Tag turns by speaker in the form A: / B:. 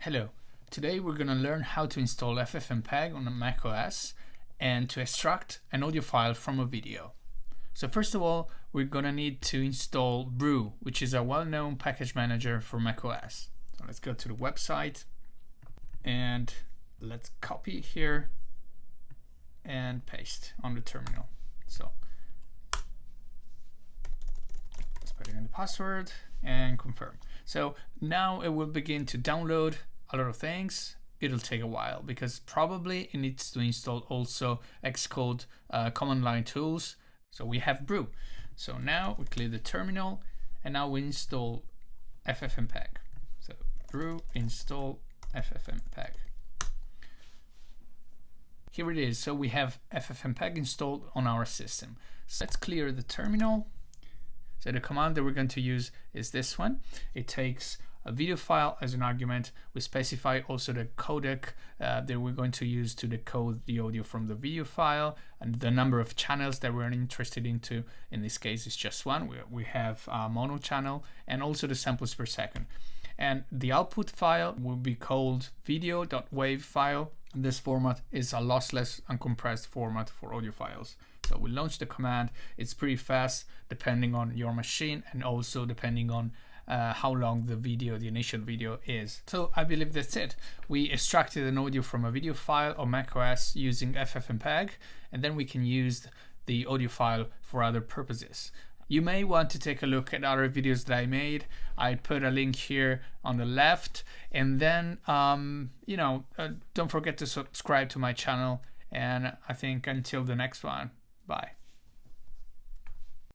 A: Hello, today we're going to learn how to install FFmpeg on a macOS and to extract an audio file from a video. So first of all, we're going to need to install Brew, which is a well-known package manager for macOS. So let's go to the website and let's copy here and paste on the terminal. So let's put in the password and confirm. So now it will begin to download a lot of things. It'll take a while because probably it needs to install also Xcode command line tools. So we have Brew. So now we clear the terminal and now we install FFmpeg. So Brew install FFmpeg. Here it is. So we have FFmpeg installed on our system. So let's clear the terminal. So the command that we're going to use is this one. It takes a video file as an argument. We specify also the codec that we're going to use to decode the audio from the video file, and the number of channels that we're interested into. In this case, it's just one. We have a mono channel, and also the samples per second. And the output file will be called video.wav file. This format is a lossless and compressed format for audio files. So we launch the command. It's pretty fast depending on your machine and also depending on how long the initial video is. So I believe that's it. We extracted an audio from a video file on macOS using FFmpeg, and then we can use the audio file for other purposes. You may want to take a look at other videos that I made. I put a link here on the left, and then don't forget to subscribe to my channel, and I think until the next one, bye.